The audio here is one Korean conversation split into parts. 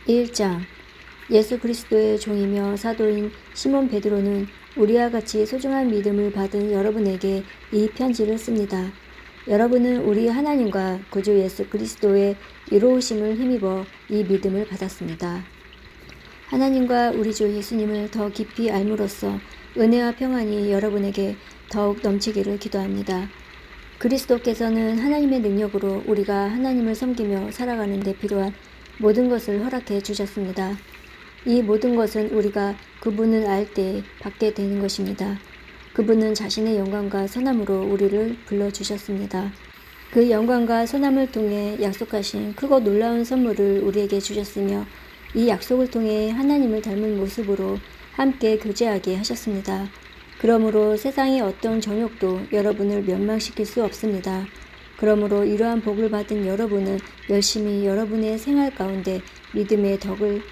1장 예수 그리스도의 종이며 사도인 시몬 베드로는 우리와 같이 소중한 믿음을 받은 여러분에게 이 편지를 씁니다. 여러분은 우리 하나님과 구주 예수 그리스도의 이로우심을 힘입어 이 믿음을 받았습니다. 하나님과 우리 주 예수님을 더 깊이 알므로써 은혜와 평안이 여러분에게 더욱 넘치기를 기도합니다. 그리스도께서는 하나님의 능력으로 우리가 하나님을 섬기며 살아가는 데 필요한 모든 것을 허락해 주셨습니다. 이 모든 것은 우리가 그분을 알 때 받게 되는 것입니다. 그분은 자신의 영광과 선함으로 우리를 불러주셨습니다. 그 영광과 선함을 통해 약속하신 크고 놀라운 선물을 우리에게 주셨으며 이 약속을 통해 하나님을 닮은 모습으로 함께 교제하게 하셨습니다. 그러므로 세상의 어떤 정욕도 여러분을 멸망시킬 수 없습니다. 그러므로 이러한 복을 받은 여러분은 열심히 여러분의 생활 가운데 믿음의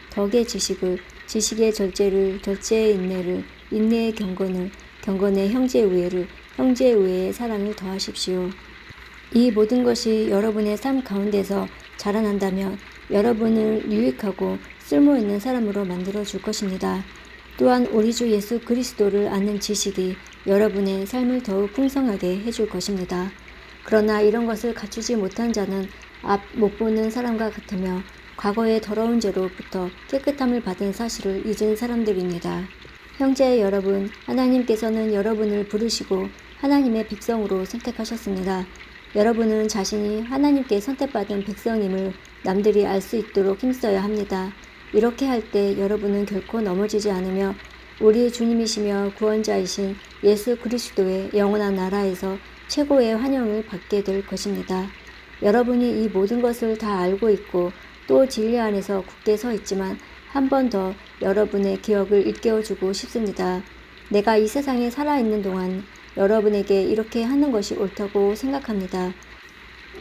덕의 지식을, 지식의 절제를, 절제의 인내를, 인내의 경건을, 경건의 형제 우애를, 형제 우애의 사랑을 더하십시오. 이 모든 것이 여러분의 삶 가운데서 자라난다면 여러분을 유익하고 쓸모있는 사람으로 만들어 줄 것입니다. 또한 우리 주 예수 그리스도를 아는 지식이 여러분의 삶을 더욱 풍성하게 해줄 것입니다. 그러나 이런 것을 갖추지 못한 자는 앞 못 보는 사람과 같으며 과거의 더러운 죄로부터 깨끗함을 받은 사실을 잊은 사람들입니다. 형제 여러분, 하나님께서는 여러분을 부르시고 하나님의 백성으로 선택하셨습니다. 여러분은 자신이 하나님께 선택받은 백성임을 남들이 알 수 있도록 힘써야 합니다. 이렇게 할 때 여러분은 결코 넘어지지 않으며 우리 주님이시며 구원자이신 예수 그리스도의 영원한 나라에서 최고의 환영을 받게 될 것입니다. 여러분이 이 모든 것을 다 알고 있고 또 진리 안에서 굳게 서 있지만 한 번 더 여러분의 기억을 일깨워주고 싶습니다. 내가 이 세상에 살아있는 동안 여러분에게 이렇게 하는 것이 옳다고 생각합니다.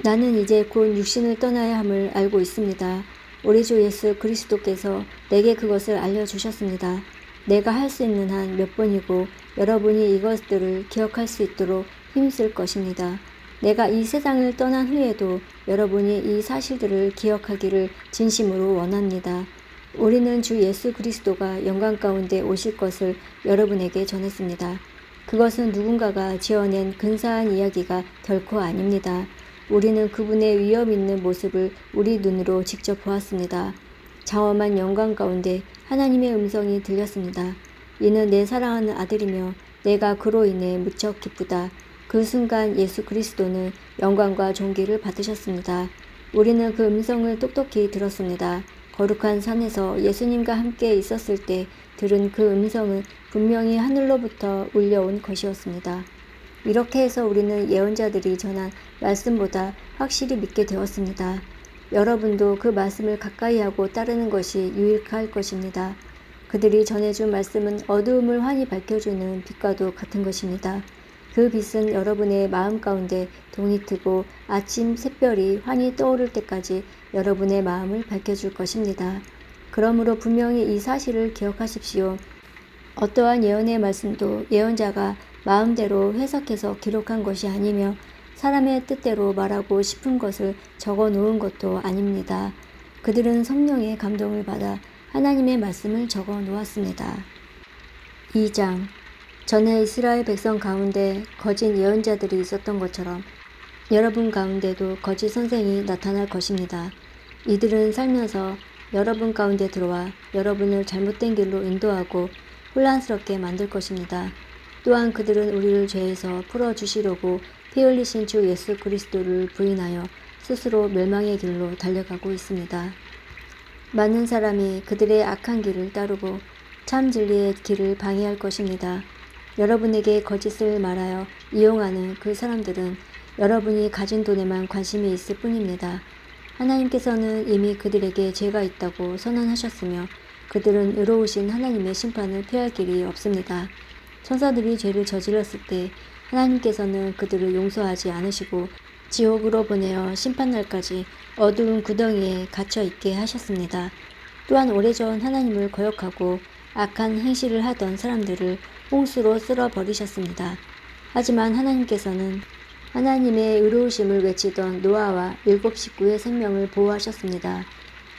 나는 이제 곧 육신을 떠나야 함을 알고 있습니다. 우리 주 예수 그리스도께서 내게 그것을 알려주셨습니다. 내가 할 수 있는 한 몇 번이고 여러분이 이것들을 기억할 수 있도록 힘쓸 것입니다. 내가 이 세상을 떠난 후에도 여러분이 이 사실들을 기억하기를 진심으로 원합니다. 우리는 주 예수 그리스도가 영광 가운데 오실 것을 여러분에게 전했습니다. 그것은 누군가가 지어낸 근사한 이야기가 결코 아닙니다. 우리는 그분의 위엄 있는 모습을 우리 눈으로 직접 보았습니다. 장엄한 영광 가운데 하나님의 음성이 들렸습니다. 이는 내 사랑하는 아들이며 내가 그로 인해 무척 기쁘다. 그 순간 예수 그리스도는 영광과 존귀를 받으셨습니다. 우리는 그 음성을 똑똑히 들었습니다. 거룩한 산에서 예수님과 함께 있었을 때 들은 그 음성은 분명히 하늘로부터 울려온 것이었습니다. 이렇게 해서 우리는 예언자들이 전한 말씀보다 확실히 믿게 되었습니다. 여러분도 그 말씀을 가까이 하고 따르는 것이 유익할 것입니다. 그들이 전해준 말씀은 어두움을 환히 밝혀주는 빛과도 같은 것입니다. 그 빛은 여러분의 마음 가운데 동이 트고 아침 샛별이 환히 떠오를 때까지 여러분의 마음을 밝혀줄 것입니다. 그러므로 분명히 이 사실을 기억하십시오. 어떠한 예언의 말씀도 예언자가 마음대로 해석해서 기록한 것이 아니며 사람의 뜻대로 말하고 싶은 것을 적어 놓은 것도 아닙니다. 그들은 성령의 감동을 받아 하나님의 말씀을 적어 놓았습니다. 2장 전에 이스라엘 백성 가운데 거짓 예언자들이 있었던 것처럼 여러분 가운데도 거짓 선생이 나타날 것입니다. 이들은 살면서 여러분 가운데 들어와 여러분을 잘못된 길로 인도하고 혼란스럽게 만들 것입니다. 또한 그들은 우리를 죄에서 풀어주시려고 피 흘리신 주 예수 그리스도를 부인하여 스스로 멸망의 길로 달려가고 있습니다. 많은 사람이 그들의 악한 길을 따르고 참 진리의 길을 방해할 것입니다. 여러분에게 거짓을 말하여 이용하는 그 사람들은 여러분이 가진 돈에만 관심이 있을 뿐입니다. 하나님께서는 이미 그들에게 죄가 있다고 선언하셨으며 그들은 의로우신 하나님의 심판을 피할 길이 없습니다. 천사들이 죄를 저질렀을 때 하나님께서는 그들을 용서하지 않으시고 지옥으로 보내어 심판날까지 어두운 구덩이에 갇혀 있게 하셨습니다. 또한 오래전 하나님을 거역하고 악한 행실을 하던 사람들을 홍수로 쓸어버리셨습니다. 하지만 하나님께서는 하나님의 의로우심을 외치던 노아와 7 식구의 생명을 보호하셨습니다.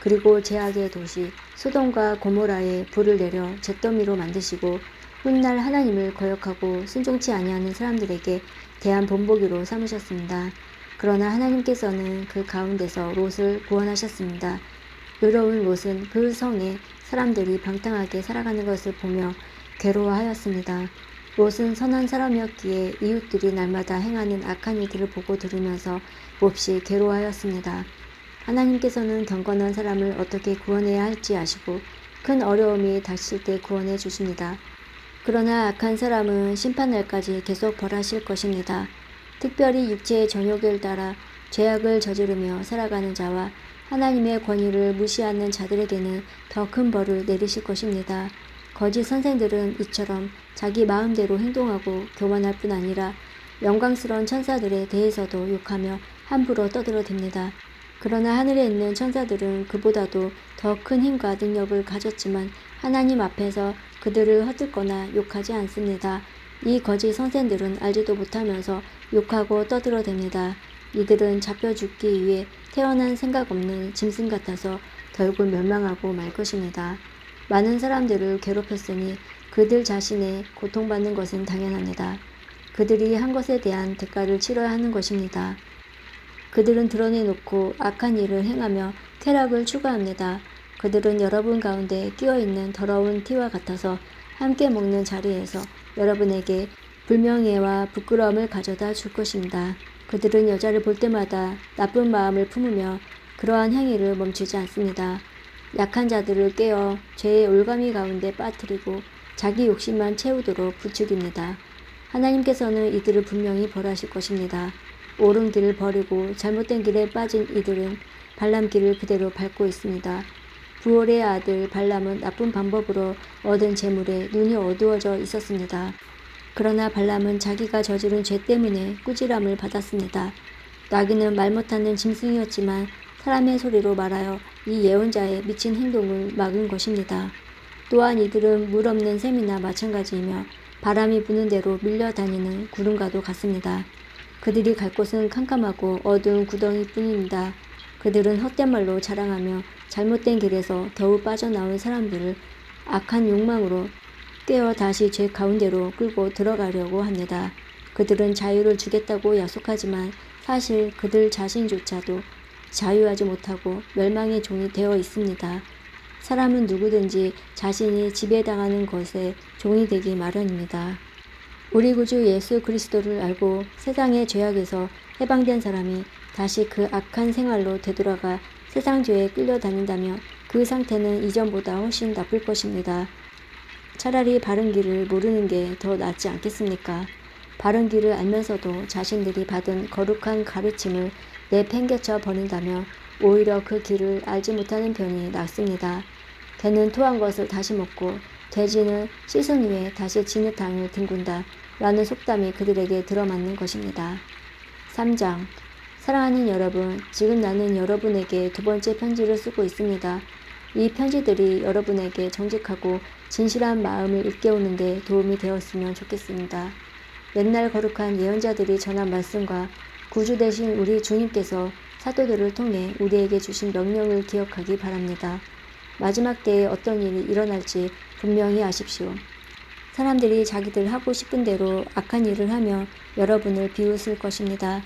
그리고 제약의 도시 소돔과 고모라에 불을 내려 잿더미로 만드시고 훗날 하나님을 거역하고 순종치 아니하는 사람들에게 대한 본보기로 삼으셨습니다. 그러나 하나님께서는 그 가운데서 롯을 구원하셨습니다. 의로운 롯은 그 성에 사람들이 방탕하게 살아가는 것을 보며 괴로워하였습니다. 롯은 선한 사람이었기에 이웃들이 날마다 행하는 악한 일들을 보고 들으면서 몹시 괴로워하였습니다. 하나님께서는 경건한 사람을 어떻게 구원해야 할지 아시고 큰 어려움이 닥칠 때 구원해 주십니다. 그러나 악한 사람은 심판날까지 계속 벌하실 것입니다. 특별히 육체의 정욕을 따라 죄악을 저지르며 살아가는 자와 하나님의 권위를 무시하는 자들에게는 더 큰 벌을 내리실 것입니다. 거짓 선생들은 이처럼 자기 마음대로 행동하고 교만할 뿐 아니라 영광스러운 천사들에 대해서도 욕하며 함부로 떠들어댑니다. 그러나 하늘에 있는 천사들은 그보다도 더 큰 힘과 능력을 가졌지만 하나님 앞에서 그들을 헛듣거나 욕하지 않습니다. 이 거짓 선생들은 알지도 못하면서 욕하고 떠들어댑니다. 이들은 잡혀 죽기 위해 태어난 생각 없는 짐승 같아서 결국 멸망하고 말 것입니다. 많은 사람들을 괴롭혔으니 그들 자신의 고통받는 것은 당연합니다. 그들이 한 것에 대한 대가를 치러야 하는 것입니다. 그들은 드러내놓고 악한 일을 행하며 쾌락을 추구합니다. 그들은 여러분 가운데 끼어있는 더러운 티와 같아서 함께 먹는 자리에서 여러분에게 불명예와 부끄러움을 가져다 줄 것입니다. 그들은 여자를 볼 때마다 나쁜 마음을 품으며 그러한 행위를 멈추지 않습니다. 약한 자들을 깨어 죄의 올가미 가운데 빠뜨리고 자기 욕심만 채우도록 부추깁니다. 하나님께서는 이들을 분명히 벌하실 것입니다. 옳은 길을 버리고 잘못된 길에 빠진 이들은 발람 길을 그대로 밟고 있습니다. 부올의 아들 발람은 나쁜 방법으로 얻은 재물에 눈이 어두워져 있었습니다. 그러나 발람은 자기가 저지른 죄 때문에 꾸지람을 받았습니다. 나귀는 말 못하는 짐승이었지만 사람의 소리로 말하여 이 예언자의 미친 행동을 막은 것입니다. 또한 이들은 물 없는 샘이나 마찬가지이며 바람이 부는 대로 밀려다니는 구름과도 같습니다. 그들이 갈 곳은 캄캄하고 어두운 구덩이뿐입니다. 그들은 헛된 말로 자랑하며 잘못된 길에서 겨우 빠져나온 사람들을 악한 욕망으로 깨어 다시 죄 가운데로 끌고 들어가려고 합니다. 그들은 자유를 주겠다고 약속하지만 사실 그들 자신조차도 자유하지 못하고 멸망의 종이 되어 있습니다. 사람은 누구든지 자신이 지배당하는 것에 종이 되기 마련입니다. 우리 구주 예수 그리스도를 알고 세상의 죄악에서 해방된 사람이 다시 그 악한 생활로 되돌아가 세상 죄에 끌려다닌다면 그 상태는 이전보다 훨씬 나쁠 것입니다. 차라리 바른 길을 모르는 게 더 낫지 않겠습니까? 바른 길을 알면서도 자신들이 받은 거룩한 가르침을 내팽개쳐 버린다면 오히려 그 길을 알지 못하는 편이 낫습니다. 개는 토한 것을 다시 먹고 돼지는 씻은 후에 다시 진흙탕을 뒹군다 라는 속담이 그들에게 들어맞는 것입니다. 3장. 사랑하는 여러분, 지금 나는 여러분에게 두 번째 편지를 쓰고 있습니다. 이 편지들이 여러분에게 정직하고 진실한 마음을 일깨우는 데 도움이 되었으면 좋겠습니다. 옛날 거룩한 예언자들이 전한 말씀과 구주 되신 우리 주님께서 사도들을 통해 우리에게 주신 명령을 기억하기 바랍니다. 마지막 때에 어떤 일이 일어날지 분명히 아십시오. 사람들이 자기들 하고 싶은 대로 악한 일을 하며 여러분을 비웃을 것입니다.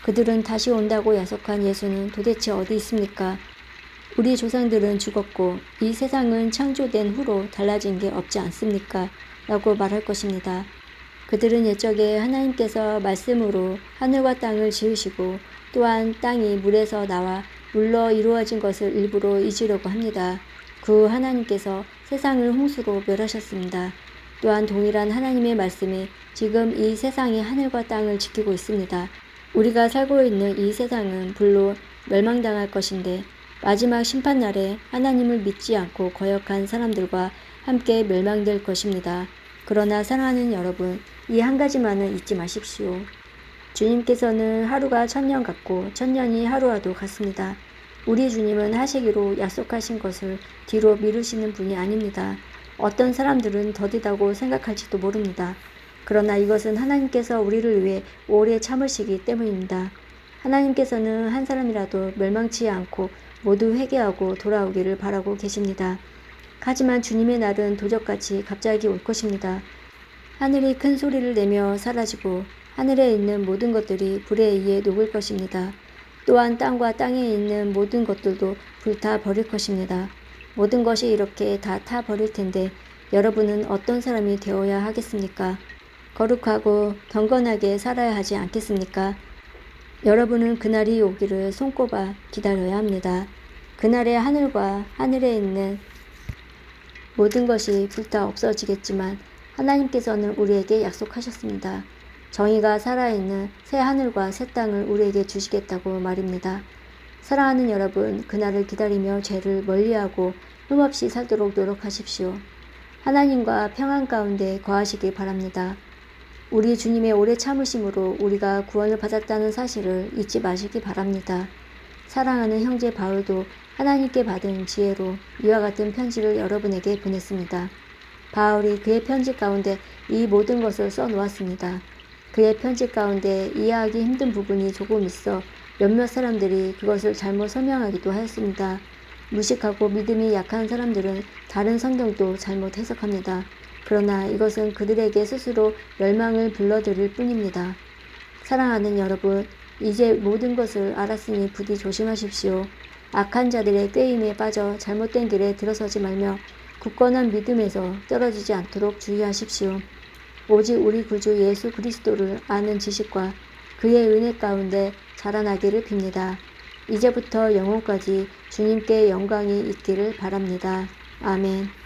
그들은 다시 온다고 약속한 예수는 도대체 어디 있습니까? 우리 조상들은 죽었고 이 세상은 창조된 후로 달라진 게 없지 않습니까? 라고 말할 것입니다. 그들은 옛적에 하나님께서 말씀으로 하늘과 땅을 지으시고 또한 땅이 물에서 나와 물로 이루어진 것을 일부러 잊으려고 합니다. 그 하나님께서 세상을 홍수로 멸하셨습니다. 또한 동일한 하나님의 말씀이 지금 이 세상의 하늘과 땅을 지키고 있습니다. 우리가 살고 있는 이 세상은 불로 멸망당할 것인데 마지막 심판날에 하나님을 믿지 않고 거역한 사람들과 함께 멸망될 것입니다. 그러나 사랑하는 여러분, 이 한 가지만은 잊지 마십시오. 주님께서는 하루가 천년 같고 천년이 하루와도 같습니다. 우리 주님은 하시기로 약속하신 것을 뒤로 미루시는 분이 아닙니다. 어떤 사람들은 더디다고 생각할지도 모릅니다. 그러나 이것은 하나님께서 우리를 위해 오래 참으시기 때문입니다. 하나님께서는 한 사람이라도 멸망치 않고 모두 회개하고 돌아오기를 바라고 계십니다. 하지만 주님의 날은 도적같이 갑자기 올 것입니다. 하늘이 큰 소리를 내며 사라지고 하늘에 있는 모든 것들이 불에 의해 녹을 것입니다. 또한 땅과 땅에 있는 모든 것들도 불타 버릴 것입니다. 모든 것이 이렇게 다 타 버릴 텐데 여러분은 어떤 사람이 되어야 하겠습니까? 거룩하고 경건하게 살아야 하지 않겠습니까? 여러분은 그날이 오기를 손꼽아 기다려야 합니다. 그날에 하늘과 하늘에 있는 모든 것이 불타 없어지겠지만 하나님께서는 우리에게 약속하셨습니다. 정의가 살아있는 새 하늘과 새 땅을 우리에게 주시겠다고 말입니다. 사랑하는 여러분, 그날을 기다리며 죄를 멀리하고 흠없이 살도록 노력하십시오. 하나님과 평안 가운데 거하시기 바랍니다. 우리 주님의 오래 참으심으로 우리가 구원을 받았다는 사실을 잊지 마시기 바랍니다. 사랑하는 형제 바울도 하나님께 받은 지혜로 이와 같은 편지를 여러분에게 보냈습니다. 바울이 그의 편지 가운데 이 모든 것을 써놓았습니다. 그의 편지 가운데 이해하기 힘든 부분이 조금 있어 몇몇 사람들이 그것을 잘못 설명하기도 하였습니다. 무식하고 믿음이 약한 사람들은 다른 성경도 잘못 해석합니다. 그러나 이것은 그들에게 스스로 멸망을 불러들일 뿐입니다. 사랑하는 여러분, 이제 모든 것을 알았으니 부디 조심하십시오. 악한 자들의 꾀임에 빠져 잘못된 길에 들어서지 말며 굳건한 믿음에서 떨어지지 않도록 주의하십시오. 오직 우리 구주 예수 그리스도를 아는 지식과 그의 은혜 가운데 자라나기를 빕니다. 이제부터 영혼까지 주님께 영광이 있기를 바랍니다. 아멘.